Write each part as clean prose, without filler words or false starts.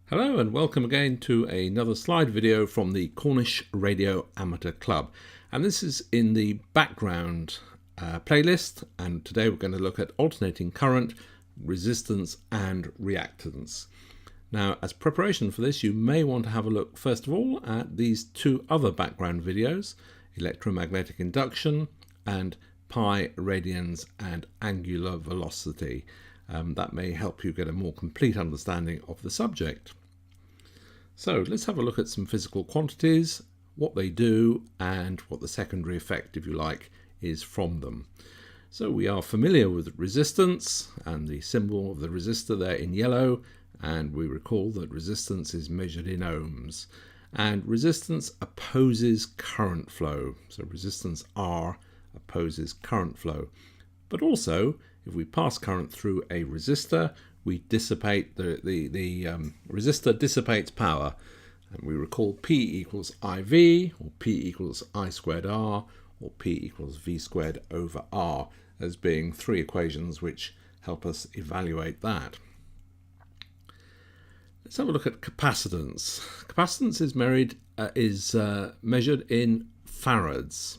Hello and welcome again to another slide video from the Cornish Radio Amateur Club, and this is in the background playlist, and today we're going to look at alternating current, resistance and reactance. Now, as preparation for this, you may want to have a look first of all at these two other background videos, electromagnetic induction and pi radians and angular velocity. That may help you get a more complete understanding of the subject. So let's have a look at some physical quantities, what they do and what the secondary effect, if you like, is from them. So we are familiar with resistance and the symbol of the resistor there in yellow, and we recall that resistance is measured in ohms, and resistance opposes current flow. So resistance R opposes current flow. But also, if we pass current through a resistor, we dissipate the resistor dissipates power, and we recall P equals IV, or P equals I squared R, or P equals V squared over R as being three equations which help us evaluate that. Let's have a look at capacitance. Capacitance is measured in farads.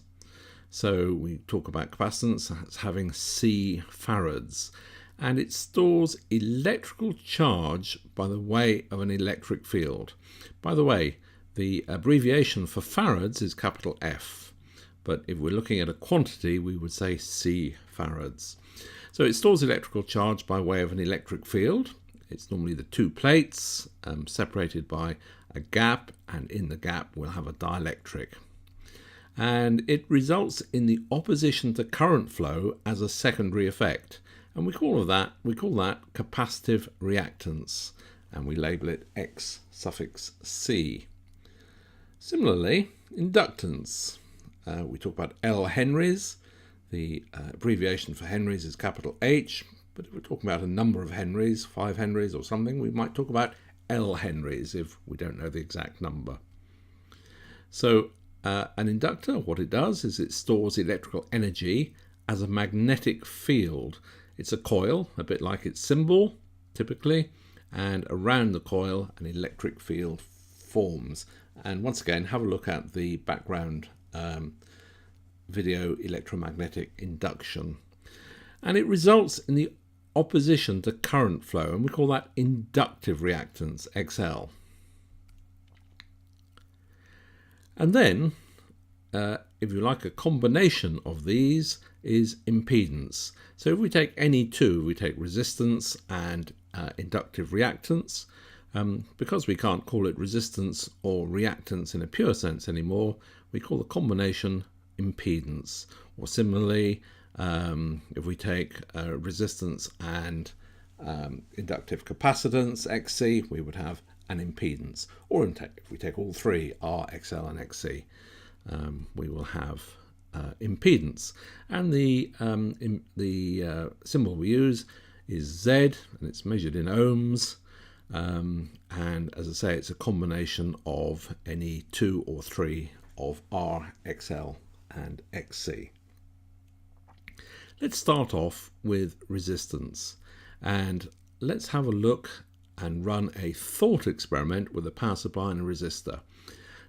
So we talk about capacitance as having C farads, and it stores electrical charge by the way of an electric field. By the way, the abbreviation for farads is capital F, but if we're looking at a quantity, we would say C farads. So it stores electrical charge by way of an electric field. It's normally the two plates separated by a gap, and in the gap we'll have a dielectric. And it results in the opposition to current flow as a secondary effect. And we call that capacitive reactance, and we label it X suffix C. Similarly, inductance. We talk about L henries. The abbreviation for henries is capital H, but if we're talking about a number of henries, 5 henries or something, we might talk about L henries if we don't know the exact number. So an inductor, what it does is it stores electrical energy as a magnetic field. It's a coil, a bit like its symbol, typically, and around the coil an electric field forms. And once again, have a look at the background video, electromagnetic induction. And it results in the opposition to current flow, and we call that inductive reactance, XL. And then, if you like, a combination of these is impedance. So if we take any two, we take resistance and inductive reactance, because we can't call it resistance or reactance in a pure sense anymore, we call the combination impedance. Or similarly, if we take resistance and inductive capacitance, XC, we would have an impedance. Or if we take all three, R, XL and XC, we will have impedance. And the symbol we use is Z, and it's measured in ohms. And as I say, it's a combination of any two or three of R, XL and XC. Let's start off with resistance, and let's have a look and run a thought experiment with a power supply and a resistor.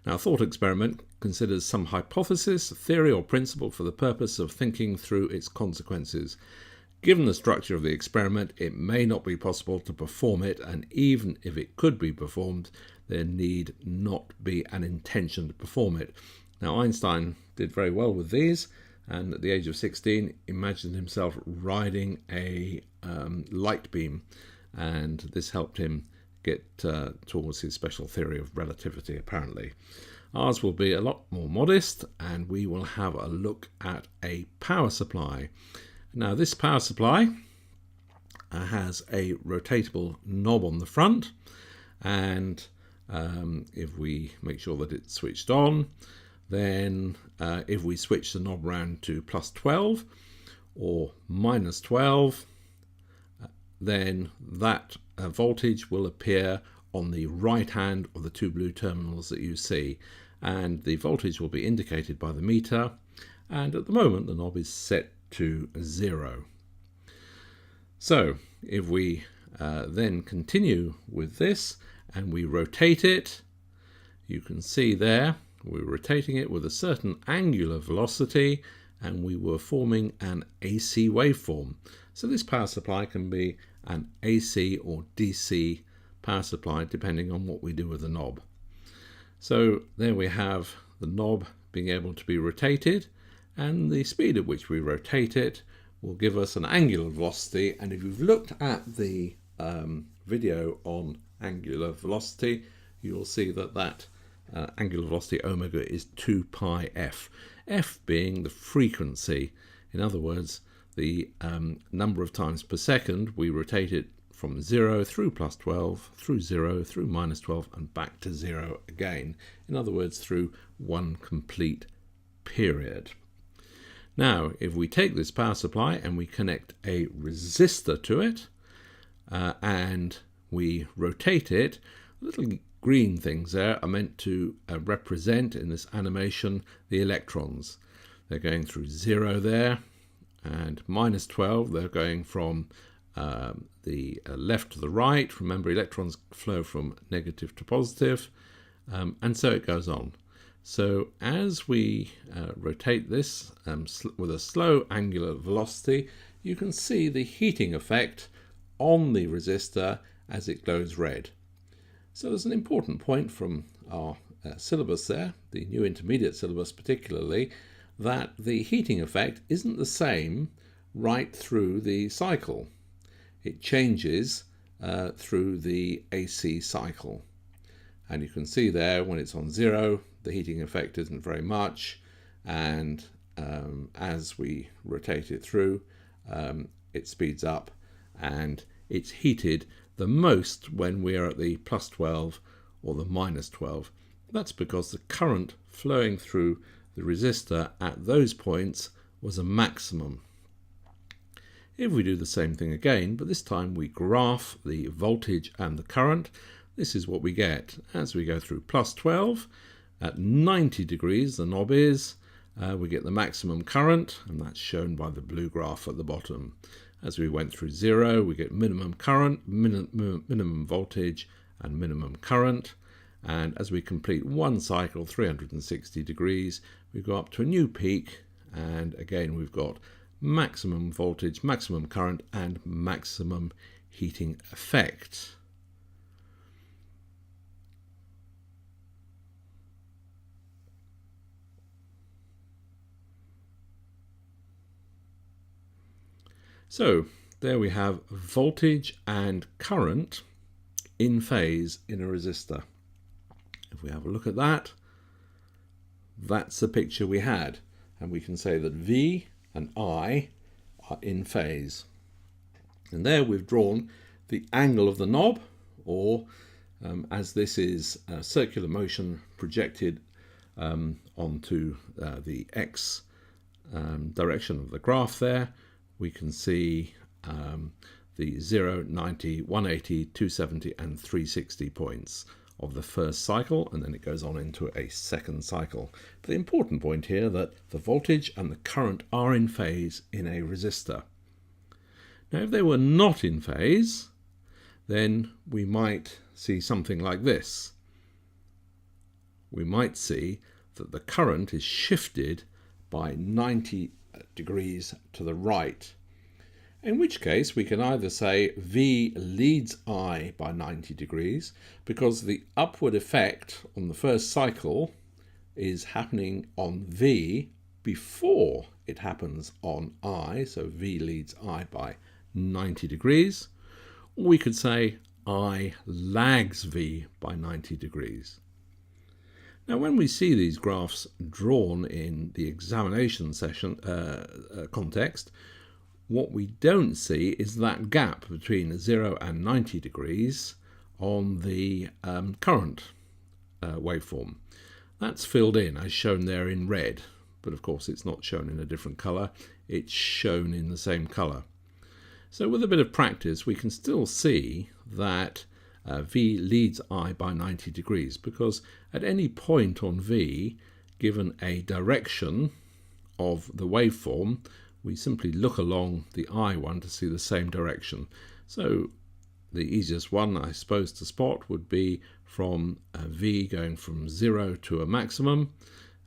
Now, a thought experiment considers some hypothesis, theory or principle for the purpose of thinking through its consequences. Given the structure of the experiment, it may not be possible to perform it, and even if it could be performed, there need not be an intention to perform it. Now, Einstein did very well with these, and at the age of 16 imagined himself riding a light beam, and this helped him get towards his special theory of relativity, apparently. Ours will be a lot more modest, and we will have a look at a power supply. Now, this power supply has a rotatable knob on the front, and if we make sure that it's switched on, then if we switch the knob round to plus 12 or minus 12, then that voltage will appear on the right hand of the two blue terminals that you see, and the voltage will be indicated by the meter, and at the moment the knob is set to 0. So if we then continue with this and we rotate it, you can see there we're rotating it with a certain angular velocity, and we were forming an AC waveform. So this power supply can be an AC or DC power supply depending on what we do with the knob. So there we have the knob being able to be rotated, and the speed at which we rotate it will give us an angular velocity. And if you've looked at the video on angular velocity, you'll see that angular velocity omega is 2 pi f, f being the frequency. In other words, the number of times per second we rotate it from 0 through plus 12, through 0, through minus 12, and back to 0 again. In other words, through one complete period. Now, if we take this power supply and we connect a resistor to it, and we rotate it, little green things there are meant to represent in this animation the electrons. They're going through 0 there, and minus 12, they're going from the left to the right. Remember, electrons flow from negative to positive, and so it goes on. So as we rotate this with a slow angular velocity, you can see the heating effect on the resistor as it glows red. So there's an important point from our syllabus there, the new intermediate syllabus particularly, that the heating effect isn't the same right through the cycle. It changes through the AC cycle. And you can see there when it's on 0, the heating effect isn't very much, and as we rotate it through, it speeds up, and it's heated the most when we're at the plus 12 or the minus 12. That's because the current flowing through the resistor at those points was a maximum. If we do the same thing again, but this time we graph the voltage and the current, this is what we get. As we go through plus 12, at 90 degrees the knob is, we get the maximum current, and that's shown by the blue graph at the bottom. As we went through 0, we get minimum current, minimum voltage, and minimum current. And as we complete one cycle, 360 degrees, we go up to a new peak, and again we've got maximum voltage, maximum current, and maximum heating effect. So there we have voltage and current in phase in a resistor. If we have a look at that, that's the picture we had, and we can say that V and I are in phase. And there we've drawn the angle of the knob, or as this is circular motion projected onto the X direction of the graph there, we can see the 0, 90, 180, 270 and 360 points of the first cycle, and then it goes on into a second cycle. But the important point here that the voltage and the current are in phase in a resistor. Now if they were not in phase, then we might see something like this. We might see that the current is shifted by 90 degrees to the right, in which case we can either say V leads I by 90 degrees because the upward effect on the first cycle is happening on V before it happens on I, so V leads I by 90 degrees, or we could say I lags V by 90 degrees. Now when we see these graphs drawn in the examination session context, what we don't see is that gap between 0 and 90 degrees on the current waveform. That's filled in as shown there in red, but of course it's not shown in a different colour, it's shown in the same colour. So with a bit of practice we can still see that V leads I by 90 degrees, because at any point on V, given a direction of the waveform, we simply look along the I one to see the same direction. So the easiest one, I suppose, to spot would be from V going from 0 to a maximum,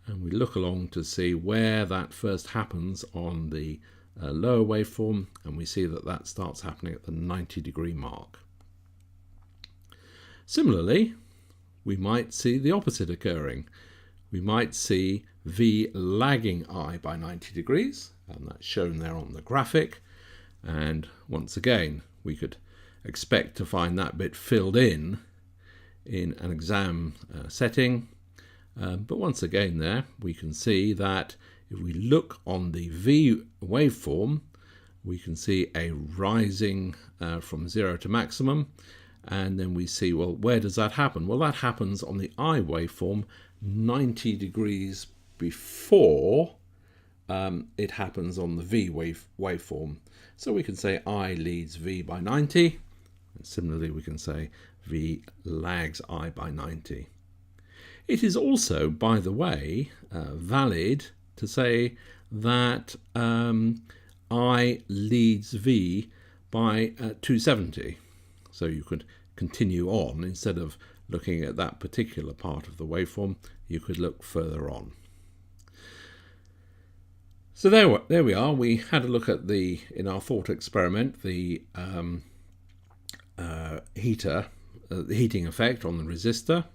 and we look along to see where that first happens on the lower waveform, and we see that that starts happening at the 90-degree mark. Similarly, we might see the opposite occurring. We might see V lagging I by 90 degrees, and that's shown there on the graphic. And once again, we could expect to find that bit filled in an exam setting. But once again there, we can see that if we look on the V waveform, we can see a rising from 0 to maximum. And then we see, well, where does that happen? Well, that happens on the I waveform 90 degrees before it happens on the V waveform. So we can say I leads V by 90. And similarly, we can say V lags I by 90. It is also, by the way, valid to say that I leads V by 270. So you could continue on. Instead of looking at that particular part of the waveform, you could look further on. So there we are. We had a look at in our thought experiment, the heating effect on the resistor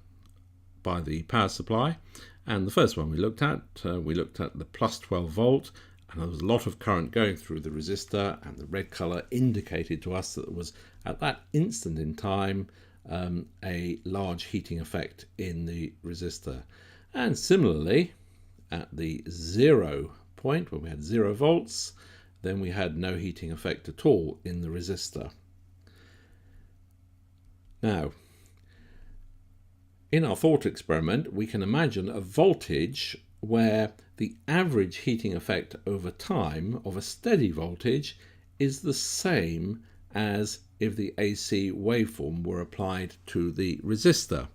by the power supply. And the first one we looked at the plus 12 volt, and there was a lot of current going through the resistor, and the red colour indicated to us that there was, at that instant in time, a large heating effect in the resistor. And similarly, at the 0 point, when we had 0 volts, then we had no heating effect at all in the resistor. Now, in our thought experiment, we can imagine a voltage where the average heating effect over time of a steady voltage is the same as if the AC waveform were applied to the resistor.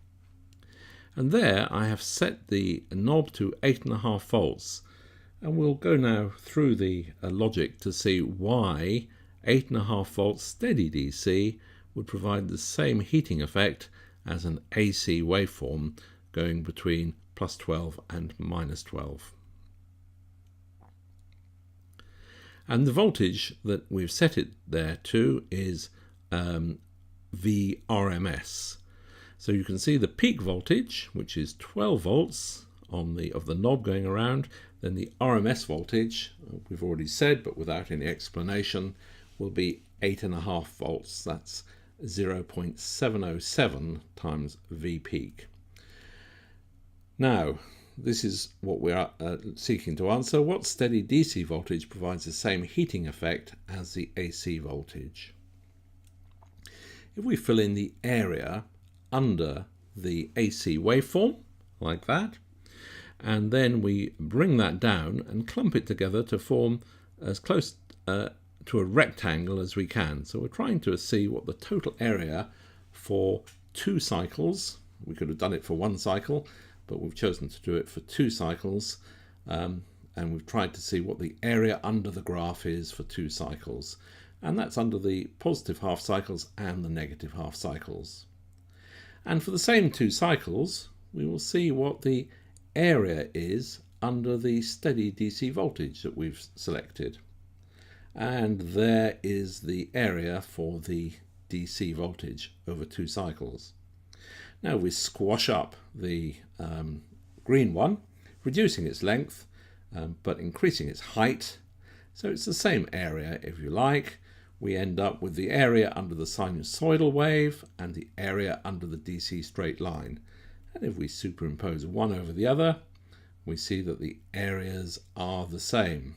And there I have set the knob to 8.5 volts, and we'll go now through the logic to see why 8.5 volts steady DC would provide the same heating effect as an AC waveform going between plus 12 and minus 12. And the voltage that we've set it there to is VRMS. So you can see the peak voltage, which is 12 volts of the knob going around. Then the RMS voltage, we've already said, but without any explanation, will be 8.5 volts. That's 0.707 times V peak. Now, this is what we're seeking to answer. What steady DC voltage provides the same heating effect as the AC voltage? If we fill in the area under the AC waveform, like that, and then we bring that down and clump it together to form as close to a rectangle as we can. So we're trying to see what the total area for 2 cycles, we could have done it for 1 cycle, but we've chosen to do it for 2 cycles, and we've tried to see what the area under the graph is for 2 cycles, and that's under the positive half cycles and the negative half cycles. And for the same 2 cycles, we will see what the area is under the steady DC voltage that we've selected. And there is the area for the DC voltage over 2 cycles. Now we squash up the green one, reducing its length, but increasing its height. So it's the same area, if you like. We end up with the area under the sinusoidal wave and the area under the DC straight line. And if we superimpose one over the other, we see that the areas are the same.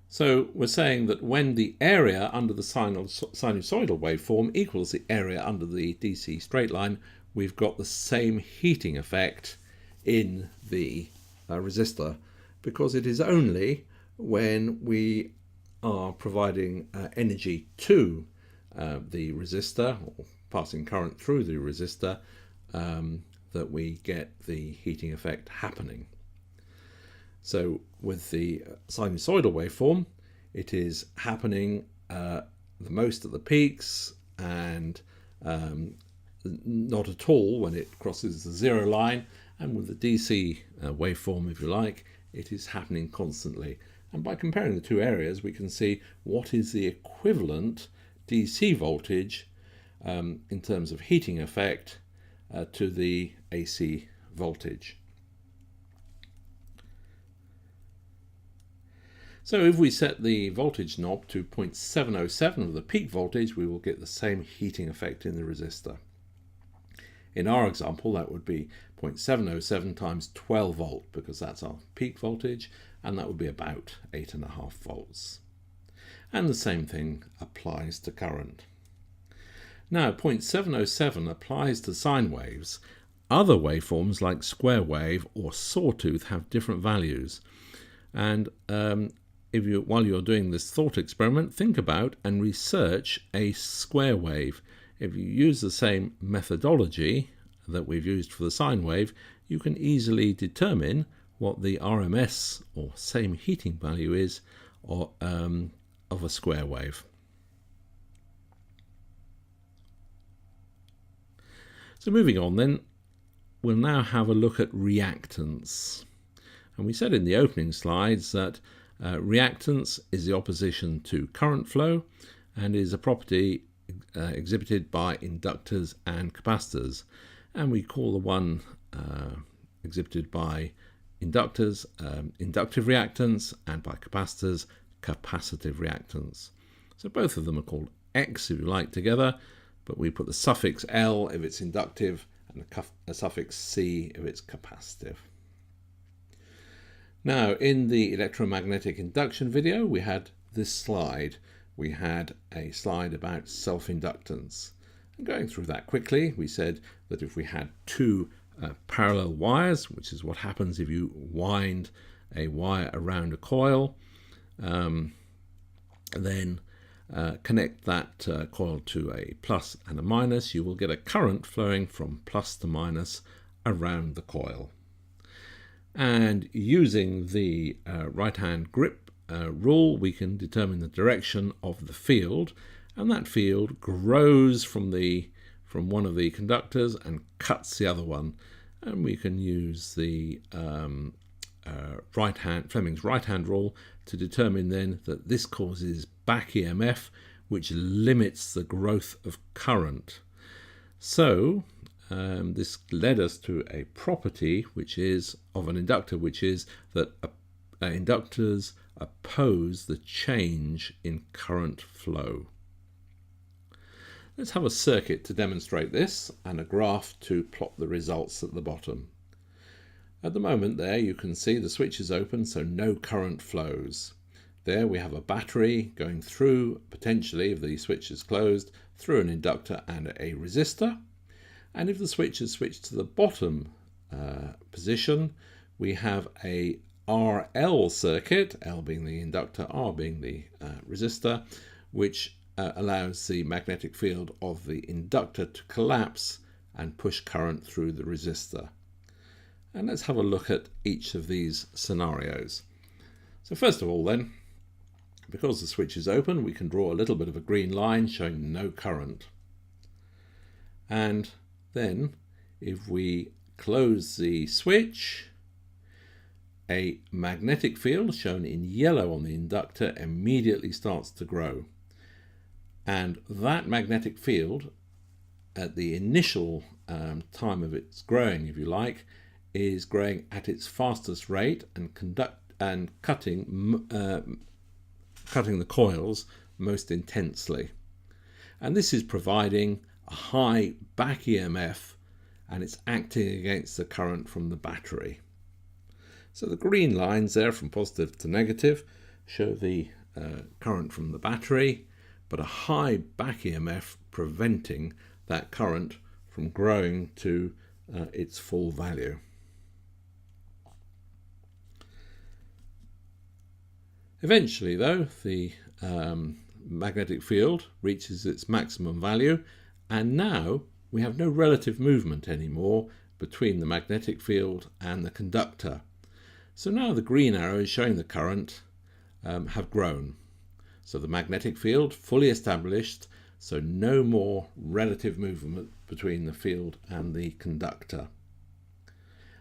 So we're saying that when the area under the sinusoidal waveform equals the area under the DC straight line, we've got the same heating effect in the resistor, because it is only when we are providing energy to the resistor, or passing current through the resistor, that we get the heating effect happening. So with the sinusoidal waveform, it is happening the most at the peaks and not at all when it crosses the zero line. And with the DC waveform, if you like, it is happening constantly. And by comparing the two areas, we can see what is the equivalent DC voltage in terms of heating effect to the AC voltage. So if we set the voltage knob to 0.707 of the peak voltage, we will get the same heating effect in the resistor. In our example, that would be 0.707 times 12 volt, because that's our peak voltage, and that would be about 8.5 volts. And the same thing applies to current. Now, 0.707 applies to sine waves. Other waveforms like square wave or sawtooth have different values. And while you're doing this thought experiment, think about and research a square wave. If you use the same methodology that we've used for the sine wave, you can easily determine what the RMS or same heating value is of a square wave. So moving on then, we'll now have a look at reactance. And we said in the opening slides that reactance is the opposition to current flow and is a property exhibited by inductors and capacitors. And we call the one exhibited by inductors inductive reactance, and by capacitors capacitive reactance. So both of them are called X, if you like, together, but we put the suffix L if it's inductive and a suffix C if it's capacitive. Now, in the electromagnetic induction video, we had this slide. We had a slide about self-inductance. And going through that quickly, we said that if we had two parallel wires, which is what happens if you wind a wire around a coil, then connect that coil to a plus and a minus, you will get a current flowing from plus to minus around the coil. And using the right-hand grip rule, we can determine the direction of the field, and that field grows from one of the conductors and cuts the other one. And we can use the Fleming's right-hand rule to determine then that this causes back EMF, which limits the growth of current. So this led us to a property which is of an inductor, which is that inductors oppose the change in current flow. Let's have a circuit to demonstrate this and a graph to plot the results at the bottom. At the moment there you can see the switch is open, so no current flows. There we have a battery going through, potentially, if the switch is closed, through an inductor and a resistor. And if the switch is switched to the bottom position, we have a RL circuit, L being the inductor, R being the resistor, which allows the magnetic field of the inductor to collapse and push current through the resistor. And let's have a look at each of these scenarios. So first of all then, because the switch is open, we can draw a little bit of a green line showing no current. And then if we close the switch, a magnetic field shown in yellow on the inductor immediately starts to grow. And that magnetic field, at the initial time of its growing, if you like, is growing at its fastest rate and cutting the coils most intensely. And this is providing a high back EMF, and it's acting against the current from the battery. So the green lines there from positive to negative show the current from the battery, but a high back EMF preventing that current from growing to its full value. Eventually, though, the magnetic field reaches its maximum value, and now we have no relative movement anymore between the magnetic field and the conductor. So now the green arrows showing the current have grown. So the magnetic field fully established, so no more relative movement between the field and the conductor.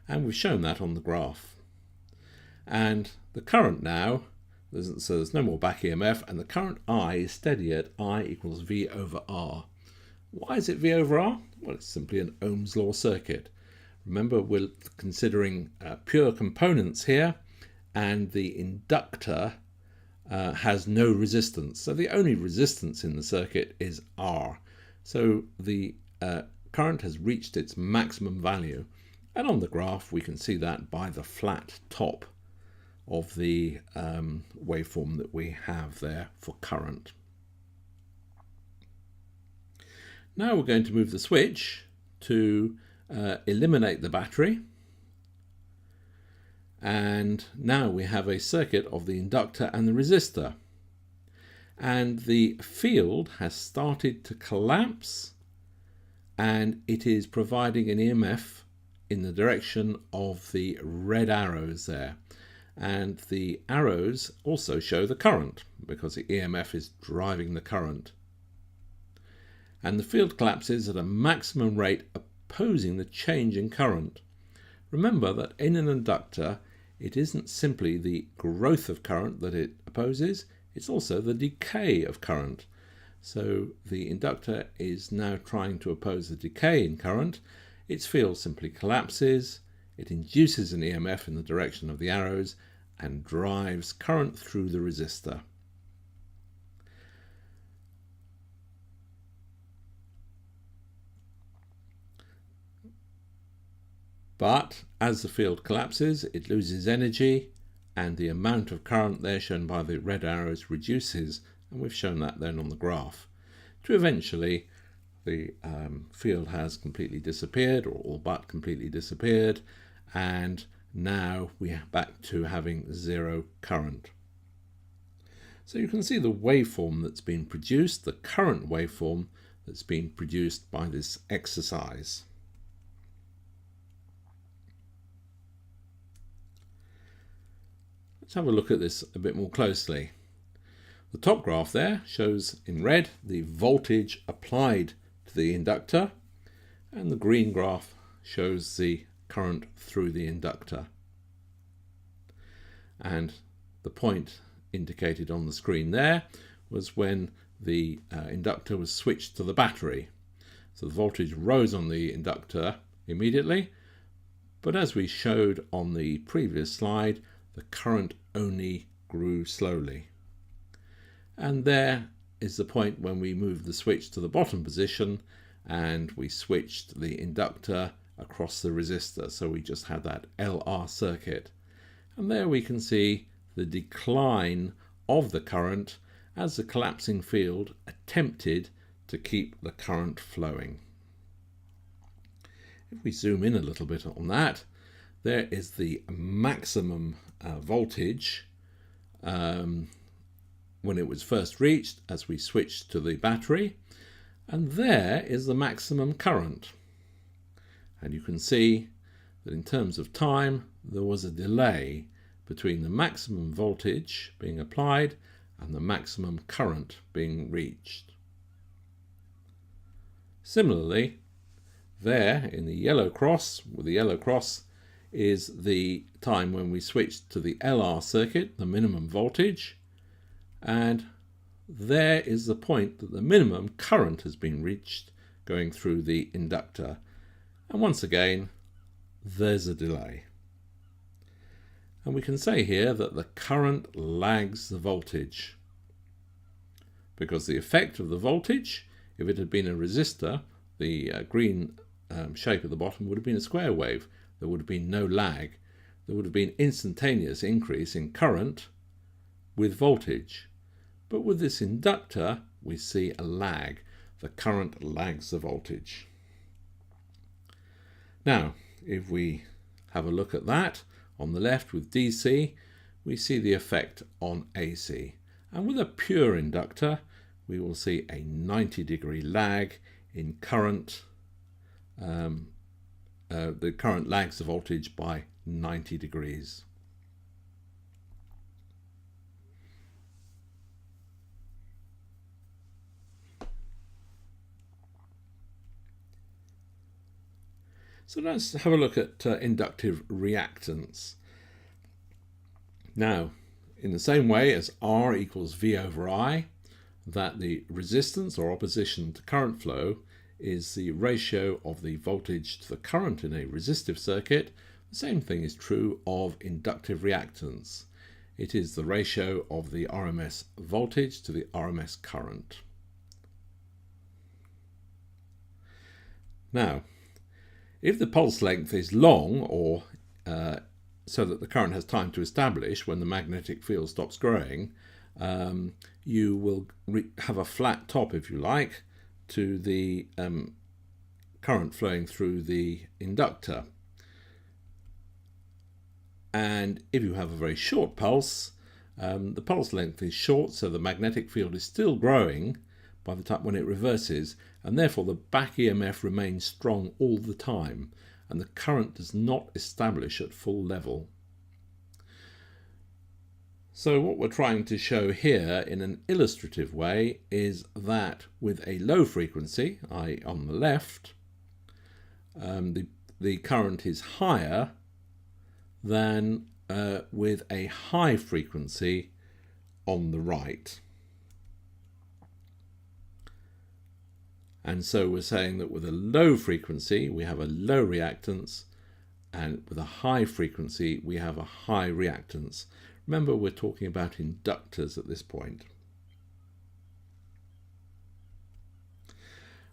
And we've shown that on the graph. And the current now, so there's no more back EMF, and the current I is steady at I equals V over R. Why is it V over R? Well, it's simply an Ohm's law circuit. Remember, we're considering pure components here, and the inductor has no resistance. So the only resistance in the circuit is R. So the current has reached its maximum value. And on the graph, we can see that by the flat top of the waveform that we have there for current. Now we're going to move the switch to eliminate the battery. And now we have a circuit of the inductor and the resistor. And the field has started to collapse, and it is providing an EMF in the direction of the red arrows there. And the arrows also show the current, because the EMF is driving the current. And the field collapses at a maximum rate opposing the change in current. Remember that in an inductor, it isn't simply the growth of current that it opposes, it's also the decay of current. So the inductor is now trying to oppose the decay in current. Its field simply collapses, it induces an EMF in the direction of the arrows and drives current through the resistor. But as the field collapses, it loses energy, and the amount of current there shown by the red arrows reduces, and we've shown that then on the graph, to eventually the field has completely disappeared, or all but completely disappeared, and now we're back to having zero current. So you can see the waveform that's been produced, the current waveform that's been produced by this exercise. Let's have a look at this a bit more closely. The top graph there shows in red the voltage applied to the inductor, and the green graph shows the current through the inductor. And the point indicated on the screen there was when the inductor was switched to the battery. So the voltage rose on the inductor immediately, but as we showed on the previous slide, the current only grew slowly. And there is the point when we moved the switch to the bottom position and we switched the inductor across the resistor. So we just had that LR circuit. And there we can see the decline of the current as the collapsing field attempted to keep the current flowing. If we zoom in a little bit on that, there is the maximum voltage when it was first reached as we switched to the battery, and there is the maximum current. And you can see that in terms of time there was a delay between the maximum voltage being applied and the maximum current being reached. Similarly, there in the yellow cross, with the yellow cross, is the time when we switched to the LR circuit, the minimum voltage, and there is the point that the minimum current has been reached going through the inductor. And once again, there's a delay. And we can say here that the current lags the voltage, because the effect of the voltage, if it had been a resistor, the green shape at the bottom would have been a square wave. There would have been no lag. There would have been instantaneous increase in current with voltage. But with this inductor, we see a lag. The current lags the voltage. Now, if we have a look at that, on the left with DC, we see the effect on AC. And with a pure inductor, we will see a 90-degree lag in current. The current lags the voltage by 90 degrees. So let's have a look at inductive reactance. Now, in the same way as R equals V over I, that the resistance or opposition to current flow is the ratio of the voltage to the current in a resistive circuit, the same thing is true of inductive reactance. It is the ratio of the RMS voltage to the RMS current. Now, if the pulse length is long, or so that the current has time to establish when the magnetic field stops growing, you will have a flat top, if you like, to the current flowing through the inductor. And if you have a very short pulse, the pulse length is short, so the magnetic field is still growing by the time when it reverses, and therefore the back EMF remains strong all the time, and the current does not establish at full level. So what we're trying to show here in an illustrative way is that with a low frequency, i.e. on the left, the current is higher than with a high frequency on the right. And so we're saying that with a low frequency we have a low reactance, and with a high frequency we have a high reactance. Remember, we're talking about inductors at this point.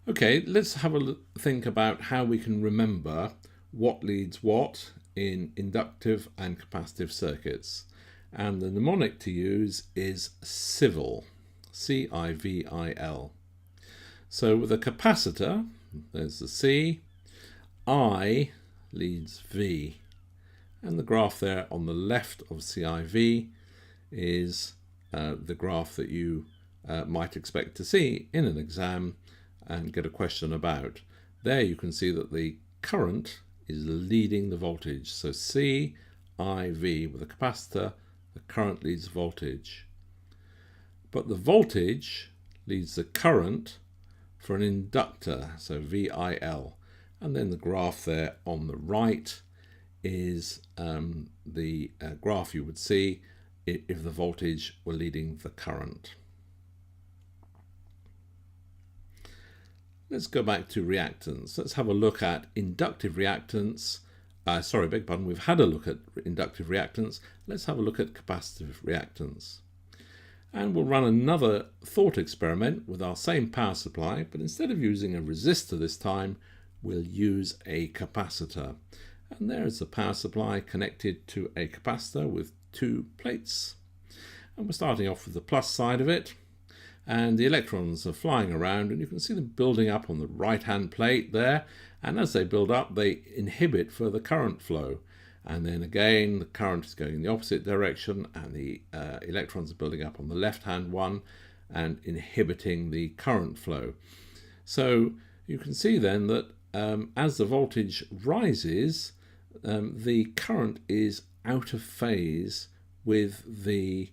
Okay, let's have a think about how we can remember what leads what in inductive and capacitive circuits. And the mnemonic to use is civil, C-I-V-I-L. So with a capacitor, there's the C, I leads V. And the graph there on the left of CIV is the graph that you might expect to see in an exam and get a question about. There you can see that the current is leading the voltage. So CIV with a capacitor, the current leads voltage. But the voltage leads the current for an inductor, so VIL. And then the graph there on the right is the graph you would see if the voltage were leading the current. Let's go back to reactance. Let's have a look at inductive reactance. We've had a look at inductive reactance. Let's have a look at capacitive reactance. And we'll run another thought experiment with our same power supply, but instead of using a resistor this time, we'll use a capacitor. And there is the power supply connected to a capacitor with two plates. And we're starting off with the plus side of it. And the electrons are flying around, and you can see them building up on the right-hand plate there. And as they build up, they inhibit further current flow. And then again, the current is going in the opposite direction, and the electrons are building up on the left-hand one and inhibiting the current flow. So you can see then that as the voltage rises, the current is out of phase with the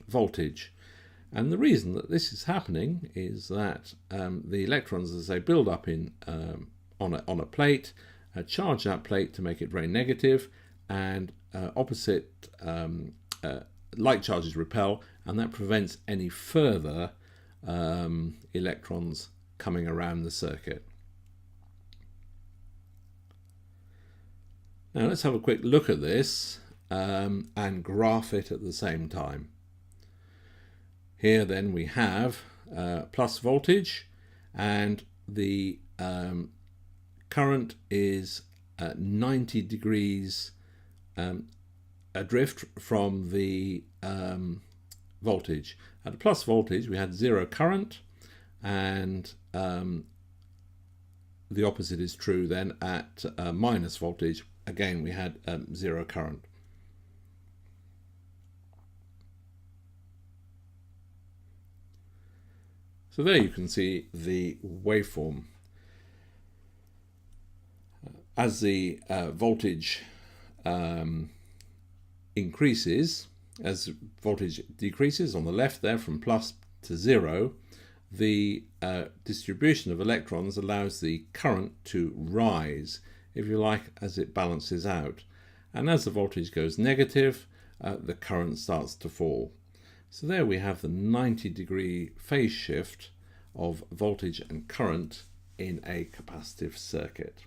voltage. And the reason that this is happening is that the electrons, as they build up on a plate, charge that plate to make it very negative, and opposite like charges repel, and that prevents any further electrons coming around the circuit. Now let's have a quick look at this and graph it at the same time. Here then we have plus voltage, and the current is 90 degrees adrift from the voltage. At the plus voltage we had zero current, and the opposite is true then at minus voltage. Again we had zero current. So there you can see the waveform. As the voltage increases, as voltage decreases on the left there from plus to zero, the distribution of electrons allows the current to rise if you like, as it balances out. And as the voltage goes negative, the current starts to fall. So there we have the 90-degree phase shift of voltage and current in a capacitive circuit.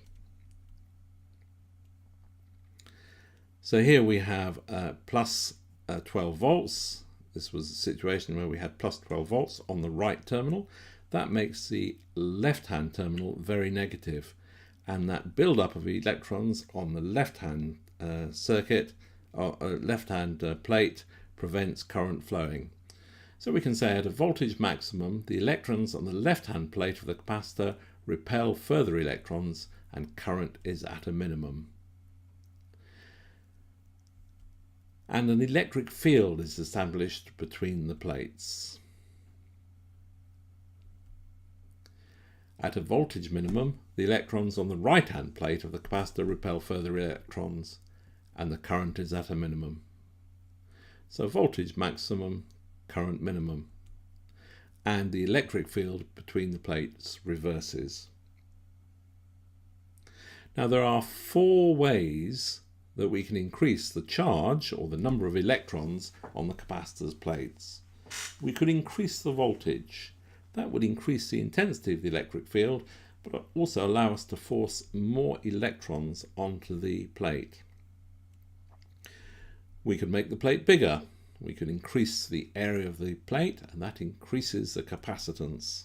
So here we have plus 12 volts. This was a situation where we had plus 12 volts on the right terminal. That makes the left-hand terminal very negative, and that build-up of electrons on the left-hand circuit, or left-hand plate, prevents current flowing. So we can say at a voltage maximum, the electrons on the left-hand plate of the capacitor repel further electrons and current is at a minimum. And an electric field is established between the plates. At a voltage minimum, the electrons on the right-hand plate of the capacitor repel further electrons and the current is at a minimum. So voltage maximum, current minimum, and the electric field between the plates reverses. Now there are 4 ways that we can increase the charge or the number of electrons on the capacitor's plates. We could increase the voltage. That would increase the intensity of the electric field, but also allow us to force more electrons onto the plate. We could make the plate bigger. We could increase the area of the plate, and that increases the capacitance.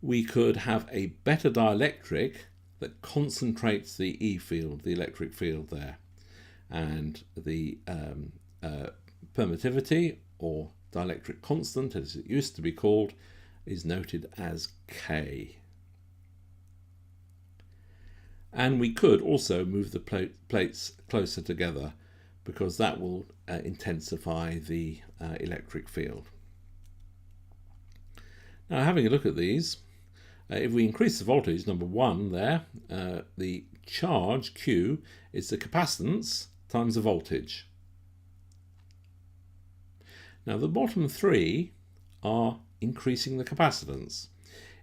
We could have a better dielectric that concentrates the E field, the electric field there, and the permittivity, or dielectric constant as it used to be called, is noted as K. And we could also move the plates closer together, because that will intensify the electric field. Now, having a look at these, if we increase the voltage, number 1 there, the charge, Q, is the capacitance times the voltage. Now the bottom 3 are increasing the capacitance.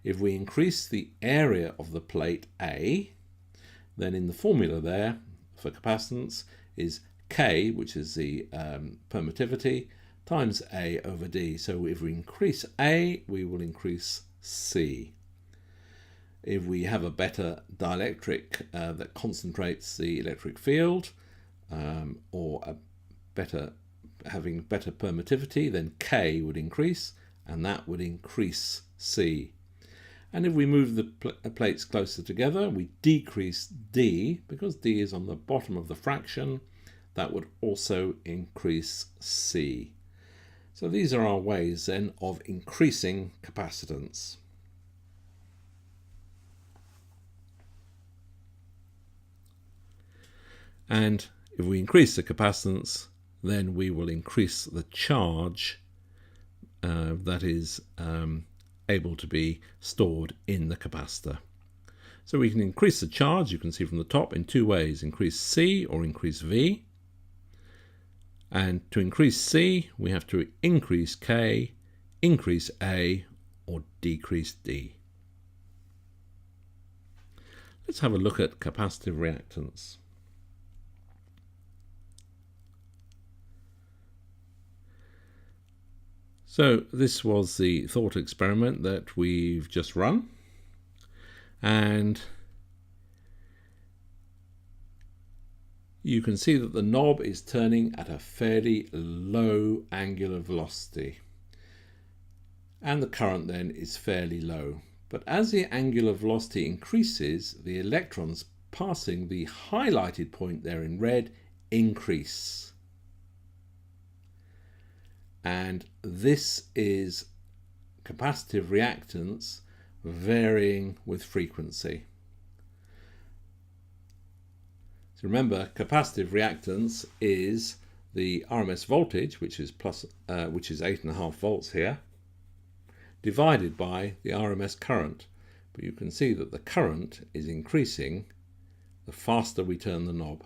If we increase the area of the plate A, then in the formula there for capacitance is K, which is the permittivity, times A over D. So if we increase A, we will increase C. If we have a better dielectric that concentrates the electric field, or having better permittivity, then K would increase, and that would increase C. And if we move the plates closer together, we decrease D, because D is on the bottom of the fraction. That would also increase C. So these are our ways then of increasing capacitance. And if we increase the capacitance, then we will increase the charge that is able to be stored in the capacitor. So we can increase the charge, you can see from the top, in 2 ways: increase C or increase V. And to increase C, we have to increase K, increase A, or decrease D. Let's have a look at capacitive reactance. So this was the thought experiment that we've just run, and you can see that the knob is turning at a fairly low angular velocity, and the current then is fairly low. But as the angular velocity increases, the electrons passing the highlighted point there in red increase. And this is capacitive reactance varying with frequency. So remember, capacitive reactance is the RMS voltage, which is 8.5 volts here, divided by the RMS current. But you can see that the current is increasing the faster we turn the knob.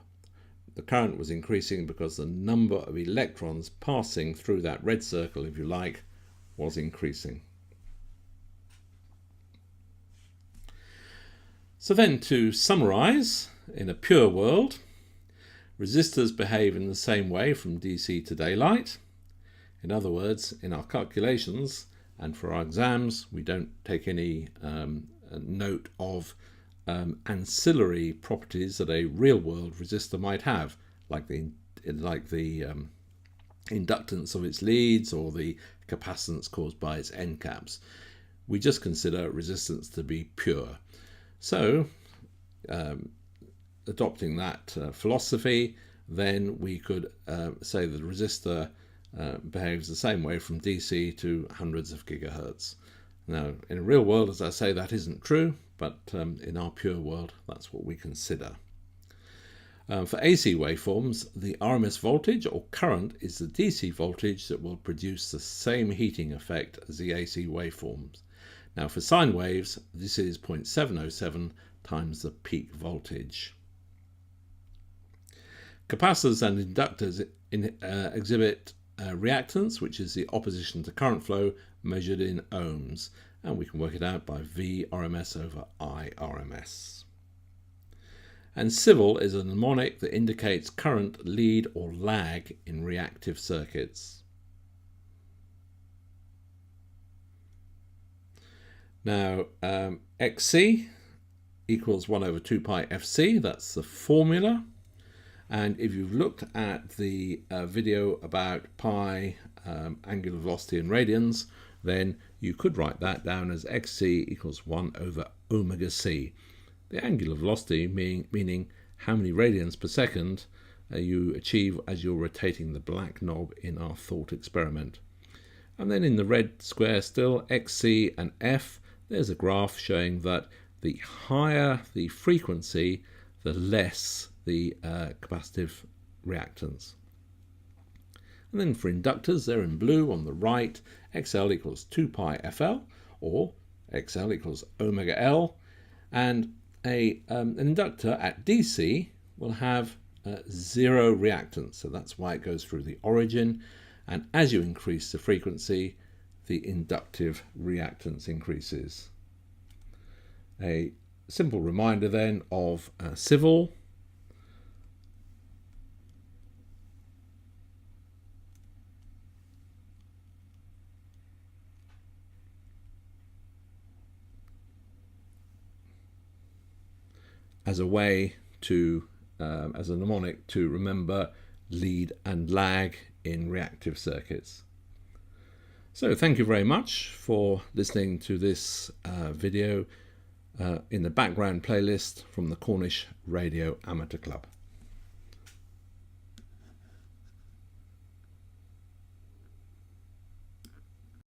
The current was increasing because the number of electrons passing through that red circle, if you like, was increasing. So then, to summarise, in a pure world, resistors behave in the same way from DC to daylight. In other words, in our calculations and for our exams, we don't take any note of ancillary properties that a real-world resistor might have, like the inductance of its leads or the capacitance caused by its end caps. We just consider resistance to be pure. So, adopting that philosophy, then we could say that the resistor behaves the same way from DC to hundreds of gigahertz. Now, in a real world, as I say, that isn't true, but in our pure world, that's what we consider. For AC waveforms, the RMS voltage or current is the DC voltage that will produce the same heating effect as the AC waveforms. Now, for sine waves, this is 0.707 times the peak voltage. Capacitors and inductors exhibit reactance, which is the opposition to current flow measured in ohms, and we can work it out by V RMS over I RMS. And civil is a mnemonic that indicates current, lead or lag in reactive circuits. Now, XC equals 1 over 2 pi FC, that's the formula. And if you've looked at the video about pi, angular velocity and radians, then you could write that down as XC equals 1 over omega C. The angular velocity meaning how many radians per second you achieve as you're rotating the black knob in our thought experiment. And then in the red square still, XC and F, there's a graph showing that the higher the frequency, the less the capacitive reactance. And then for inductors, they're in blue on the right. XL equals 2 pi FL, or XL equals omega L. And an inductor at DC will have 0 reactance, so that's why it goes through the origin. And as you increase the frequency, the inductive reactance increases. A simple reminder then of civil. As a way to, as a mnemonic to remember lead and lag in reactive circuits. So thank you very much for listening to this video in the background playlist from the Cornish Radio Amateur Club.